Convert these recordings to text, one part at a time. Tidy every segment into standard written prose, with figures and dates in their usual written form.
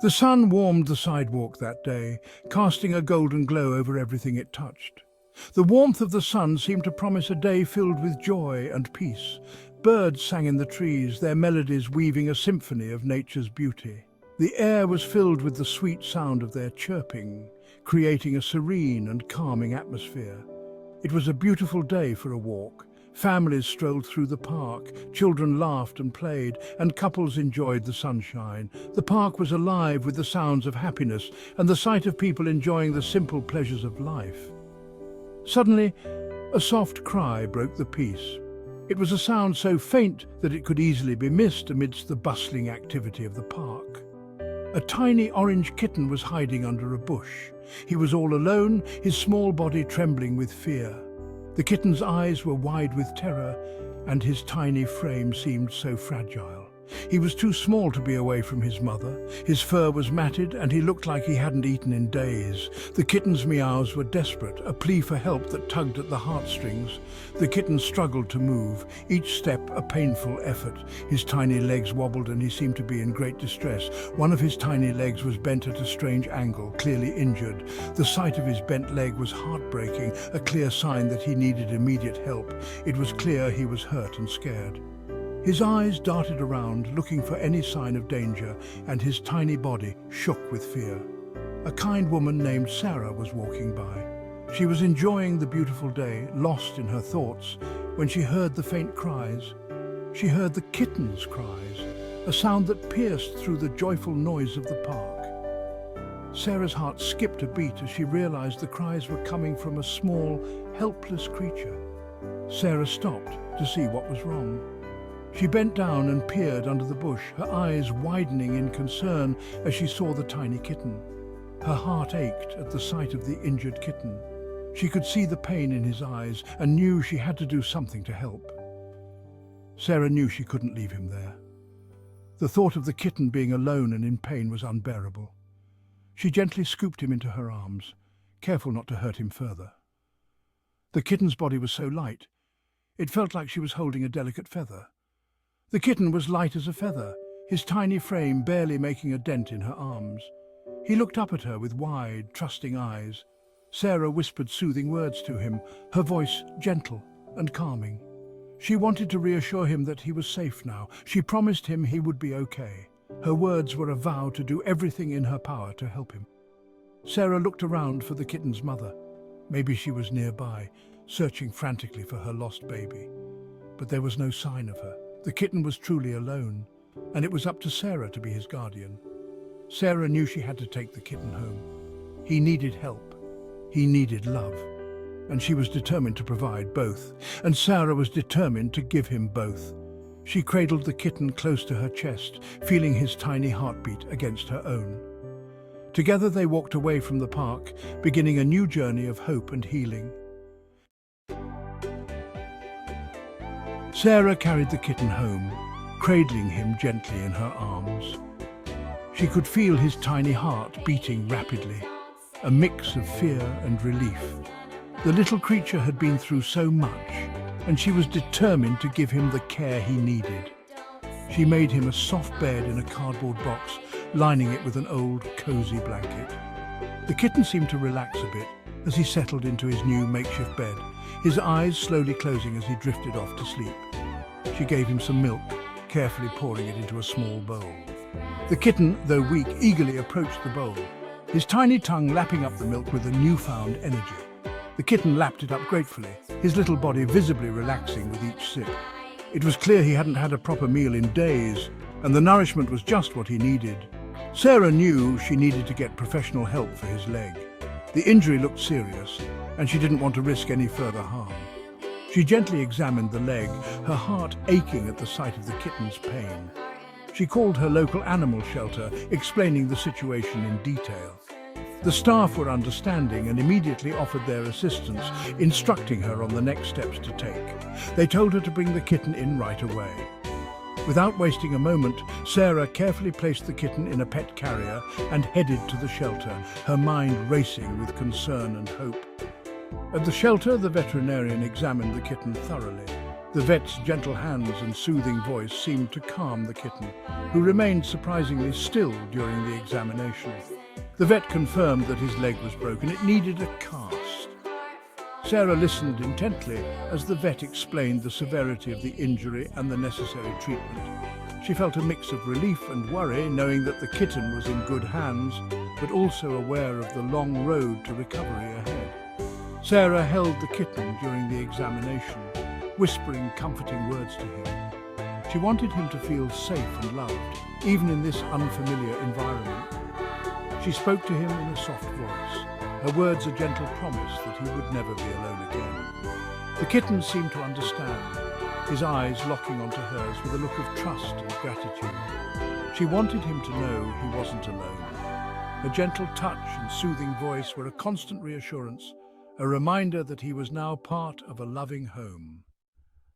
The sun warmed the sidewalk that day, casting a golden glow over everything it touched. The warmth of the sun seemed to promise a day filled with joy and peace. Birds sang in the trees, their melodies weaving a symphony of nature's beauty. The air was filled with the sweet sound of their chirping, creating a serene and calming atmosphere. It was a beautiful day for a walk. Families strolled through the park, children laughed and played, and couples enjoyed the sunshine. The park was alive with the sounds of happiness and the sight of people enjoying the simple pleasures of life. Suddenly, a soft cry broke the peace. It was a sound so faint that it could easily be missed amidst the bustling activity of the park. A tiny orange kitten was hiding under a bush. He was all alone, his small body trembling with fear. The kitten's eyes were wide with terror, and his tiny frame seemed so fragile. He was too small to be away from his mother. His fur was matted, and he looked like he hadn't eaten in days. The kitten's meows were desperate, a plea for help that tugged at the heartstrings. The kitten struggled to move, each step a painful effort. His tiny legs wobbled, and he seemed to be in great distress. One of his tiny legs was bent at a strange angle, clearly injured. The sight of his bent leg was heartbreaking, a clear sign that he needed immediate help. It was clear he was hurt and scared. His eyes darted around, looking for any sign of danger, and his tiny body shook with fear. A kind woman named Sarah was walking by. She was enjoying the beautiful day, lost in her thoughts, when she heard the faint cries. She heard the kitten's cries, a sound that pierced through the joyful noise of the park. Sarah's heart skipped a beat as she realized the cries were coming from a small, helpless creature. Sarah stopped to see what was wrong. She bent down and peered under the bush, her eyes widening in concern as she saw the tiny kitten. Her heart ached at the sight of the injured kitten. She could see the pain in his eyes and knew she had to do something to help. Sarah knew she couldn't leave him there. The thought of the kitten being alone and in pain was unbearable. She gently scooped him into her arms, careful not to hurt him further. The kitten's body was so light, it felt like she was holding a delicate feather. The kitten was light as a feather, his tiny frame barely making a dent in her arms. He looked up at her with wide, trusting eyes. Sarah whispered soothing words to him, her voice gentle and calming. She wanted to reassure him that he was safe now. She promised him he would be okay. Her words were a vow to do everything in her power to help him. Sarah looked around for the kitten's mother. Maybe she was nearby, searching frantically for her lost baby. But there was no sign of her. The kitten was truly alone, and it was up to Sarah to be his guardian. Sarah knew she had to take the kitten home. He needed help. He needed love. And she was determined to provide both. And Sarah was determined to give him both. She cradled the kitten close to her chest, feeling his tiny heartbeat against her own. Together they walked away from the park, beginning a new journey of hope and healing. Sarah carried the kitten home, cradling him gently in her arms. She could feel his tiny heart beating rapidly, a mix of fear and relief. The little creature had been through so much, and she was determined to give him the care he needed. She made him a soft bed in a cardboard box, lining it with an old, cozy blanket. The kitten seemed to relax a bit as he settled into his new makeshift bed, his eyes slowly closing as he drifted off to sleep. She gave him some milk, carefully pouring it into a small bowl. The kitten, though weak, eagerly approached the bowl, his tiny tongue lapping up the milk with a newfound energy. The kitten lapped it up gratefully, his little body visibly relaxing with each sip. It was clear he hadn't had a proper meal in days, and the nourishment was just what he needed. Sarah knew she needed to get professional help for his leg. The injury looked serious, and she didn't want to risk any further harm. She gently examined the leg, her heart aching at the sight of the kitten's pain. She called her local animal shelter, explaining the situation in detail. The staff were understanding and immediately offered their assistance, instructing her on the next steps to take. They told her to bring the kitten in right away. Without wasting a moment, Sarah carefully placed the kitten in a pet carrier and headed to the shelter, her mind racing with concern and hope. At the shelter, the veterinarian examined the kitten thoroughly. The vet's gentle hands and soothing voice seemed to calm the kitten, who remained surprisingly still during the examination. The vet confirmed that his leg was broken. It needed a cast. Sarah listened intently as the vet explained the severity of the injury and the necessary treatment. She felt a mix of relief and worry, knowing that the kitten was in good hands, but also aware of the long road to recovery ahead. Sarah held the kitten during the examination, whispering comforting words to him. She wanted him to feel safe and loved, even in this unfamiliar environment. She spoke to him in a soft voice, her words a gentle promise that he would never be alone again. The kitten seemed to understand, his eyes locking onto hers with a look of trust and gratitude. She wanted him to know he wasn't alone. Her gentle touch and soothing voice were a constant reassurance, a reminder that he was now part of a loving home.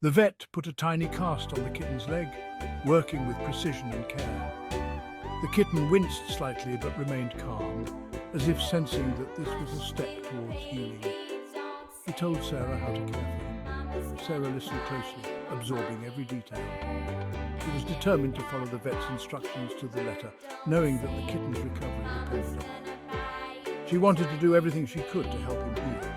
The vet put a tiny cast on the kitten's leg, working with precision and care. The kitten winced slightly but remained calm, as if sensing that this was a step towards healing. He told Sarah how to care for him. Sarah listened closely, absorbing every detail. She was determined to follow the vet's instructions to the letter, knowing that the kitten's recovery depended on it. She wanted to do everything she could to help him heal.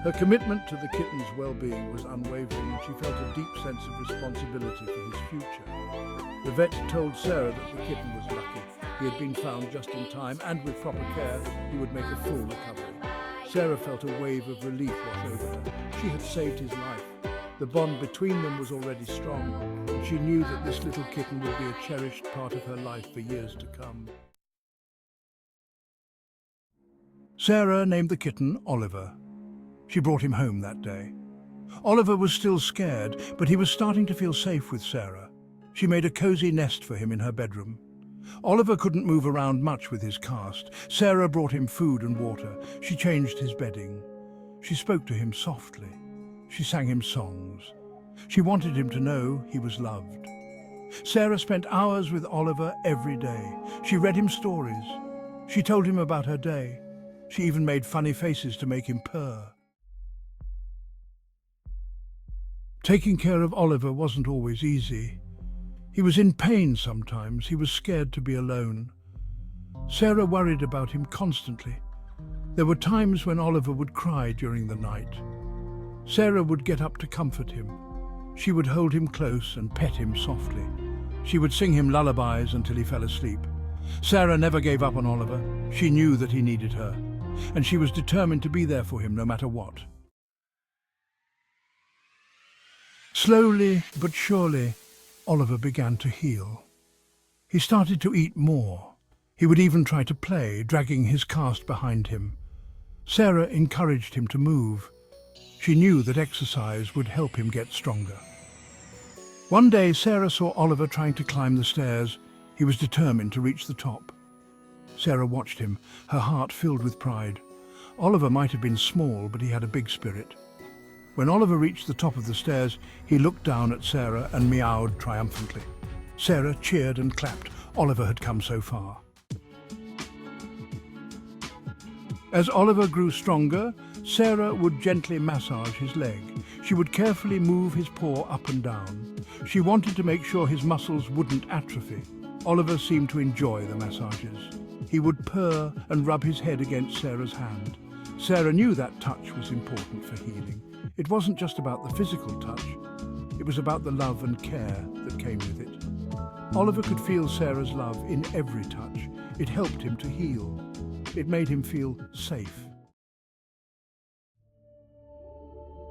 Her commitment to the kitten's well-being was unwavering, and she felt a deep sense of responsibility for his future. The vet told Sarah that the kitten was lucky. He had been found just in time, and with proper care, he would make a full recovery. Sarah felt a wave of relief wash over her. She had saved his life. The bond between them was already strong, and she knew that this little kitten would be a cherished part of her life for years to come. Sarah named the kitten Oliver. She brought him home that day. Oliver was still scared, but he was starting to feel safe with Sarah. She made a cozy nest for him in her bedroom. Oliver couldn't move around much with his cast. Sarah brought him food and water. She changed his bedding. She spoke to him softly. She sang him songs. She wanted him to know he was loved. Sarah spent hours with Oliver every day. She read him stories. She told him about her day. She even made funny faces to make him purr. Taking care of Oliver wasn't always easy. He was in pain sometimes. He was scared to be alone. Sarah worried about him constantly. There were times when Oliver would cry during the night. Sarah would get up to comfort him. She would hold him close and pet him softly. She would sing him lullabies until he fell asleep. Sarah never gave up on Oliver. She knew that he needed her, and she was determined to be there for him no matter what. Slowly but surely, Oliver began to heal. He started to eat more. He would even try to play, dragging his cast behind him. Sarah encouraged him to move. She knew that exercise would help him get stronger. One day, Sarah saw Oliver trying to climb the stairs. He was determined to reach the top. Sarah watched him, her heart filled with pride. Oliver might have been small, but he had a big spirit. When Oliver reached the top of the stairs, he looked down at Sarah and meowed triumphantly. Sarah cheered and clapped. Oliver had come so far. As Oliver grew stronger, Sarah would gently massage his leg. She would carefully move his paw up and down. She wanted to make sure his muscles wouldn't atrophy. Oliver seemed to enjoy the massages. He would purr and rub his head against Sarah's hand. Sarah knew that touch was important for healing. It wasn't just about the physical touch. It was about the love and care that came with it. Oliver could feel Sarah's love in every touch. It helped him to heal. It made him feel safe.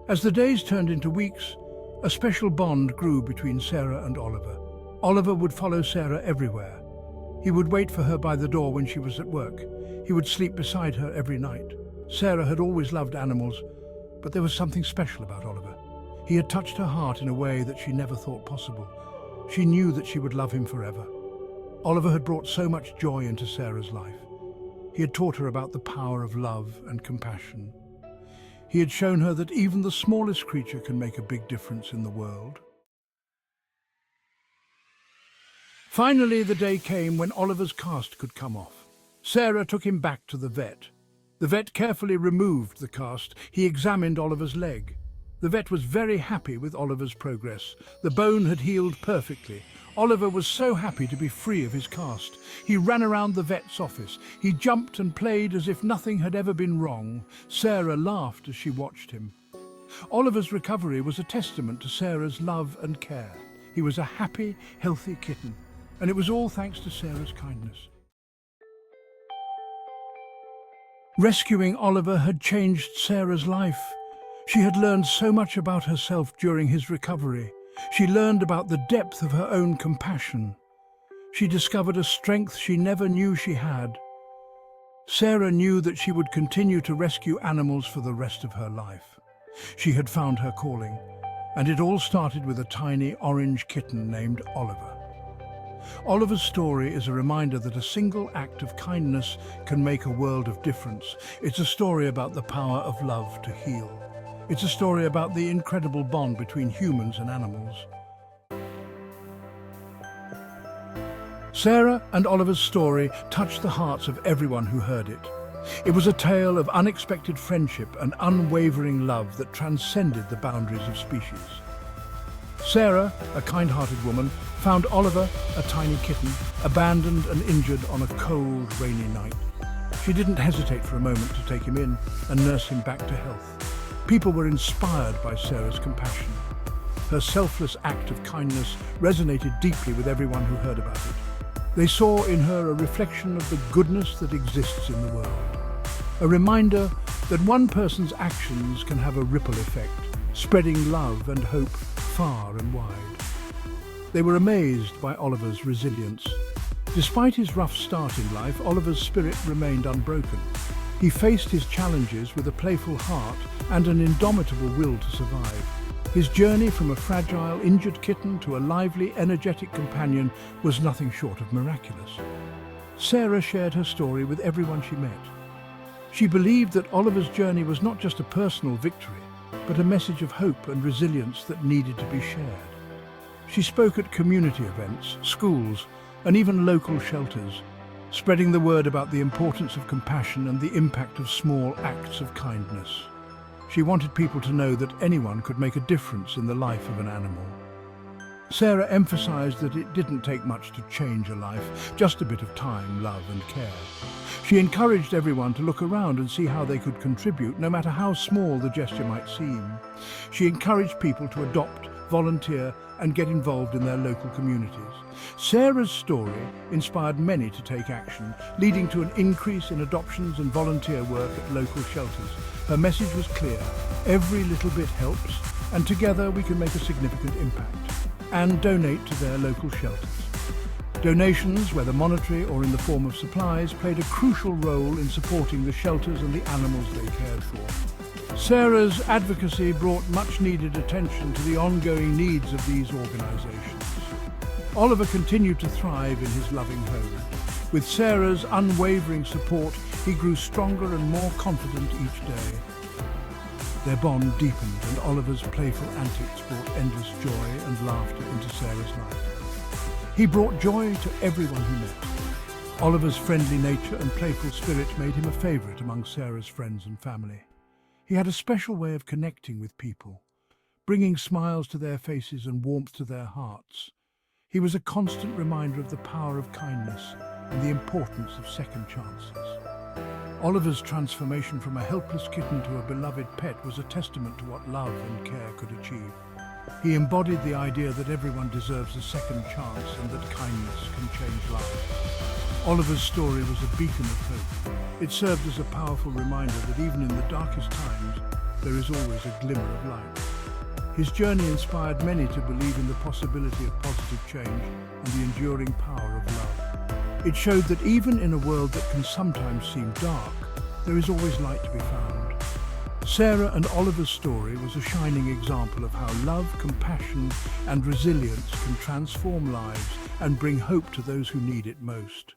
As the days turned into weeks, a special bond grew between Sarah and Oliver. Oliver would follow Sarah everywhere. He would wait for her by the door when she was at work. He would sleep beside her every night. Sarah had always loved animals, but there was something special about Oliver. He had touched her heart in a way that she never thought possible. She knew that she would love him forever. Oliver had brought so much joy into Sarah's life. He had taught her about the power of love and compassion. He had shown her that even the smallest creature can make a big difference in the world. Finally, the day came when Oliver's cast could come off. Sarah took him back to the vet. The vet carefully removed the cast. He examined Oliver's leg. The vet was very happy with Oliver's progress. The bone had healed perfectly. Oliver was so happy to be free of his cast. He ran around the vet's office. He jumped and played as if nothing had ever been wrong. Sarah laughed as she watched him. Oliver's recovery was a testament to Sarah's love and care. He was a happy, healthy kitten, and it was all thanks to Sarah's kindness. Rescuing Oliver had changed Sarah's life. She had learned so much about herself during his recovery. She learned about the depth of her own compassion. She discovered a strength she never knew she had. Sarah knew that she would continue to rescue animals for the rest of her life. She had found her calling, and it all started with a tiny orange kitten named Oliver. Oliver's story is a reminder that a single act of kindness can make a world of difference. It's a story about the power of love to heal. It's a story about the incredible bond between humans and animals. Sarah and Oliver's story touched the hearts of everyone who heard it. It was a tale of unexpected friendship and unwavering love that transcended the boundaries of species. Sarah, a kind-hearted woman, found Oliver, a tiny kitten, abandoned and injured on a cold, rainy night. She didn't hesitate for a moment to take him in and nurse him back to health. People were inspired by Sarah's compassion. Her selfless act of kindness resonated deeply with everyone who heard about it. They saw in her a reflection of the goodness that exists in the world. A reminder that one person's actions can have a ripple effect, spreading love and hope far and wide. They were amazed by Oliver's resilience. Despite his rough start in life, Oliver's spirit remained unbroken. He faced his challenges with a playful heart and an indomitable will to survive. His journey from a fragile, injured kitten to a lively, energetic companion was nothing short of miraculous. Sarah shared her story with everyone she met. She believed that Oliver's journey was not just a personal victory, but a message of hope and resilience that needed to be shared. She spoke at community events, schools, and even local shelters, spreading the word about the importance of compassion and the impact of small acts of kindness. She wanted people to know that anyone could make a difference in the life of an animal. Sarah emphasized that it didn't take much to change a life, just a bit of time, love and care. She encouraged everyone to look around and see how they could contribute, no matter how small the gesture might seem. She encouraged people to adopt, volunteer and get involved in their local communities. Sarah's story inspired many to take action, leading to an increase in adoptions and volunteer work at local shelters. Her message was clear: every little bit helps, and together we can make a significant impact. And donate to their local shelters. Donations, whether monetary or in the form of supplies, played a crucial role in supporting the shelters and the animals they cared for. Sarah's advocacy brought much-needed attention to the ongoing needs of these organisations. Oliver continued to thrive in his loving home. With Sarah's unwavering support, he grew stronger and more confident each day. Their bond deepened, and Oliver's playful antics brought endless joy and laughter into Sarah's life. He brought joy to everyone he met. Oliver's friendly nature and playful spirit made him a favourite among Sarah's friends and family. He had a special way of connecting with people, bringing smiles to their faces and warmth to their hearts. He was a constant reminder of the power of kindness and the importance of second chances. Oliver's transformation from a helpless kitten to a beloved pet was a testament to what love and care could achieve. He embodied the idea that everyone deserves a second chance and that kindness can change lives. Oliver's story was a beacon of hope. It served as a powerful reminder that even in the darkest times, there is always a glimmer of light. His journey inspired many to believe in the possibility of positive change and the enduring power of love. It showed that even in a world that can sometimes seem dark, there is always light to be found. Sarah and Oliver's story was a shining example of how love, compassion and resilience can transform lives and bring hope to those who need it most.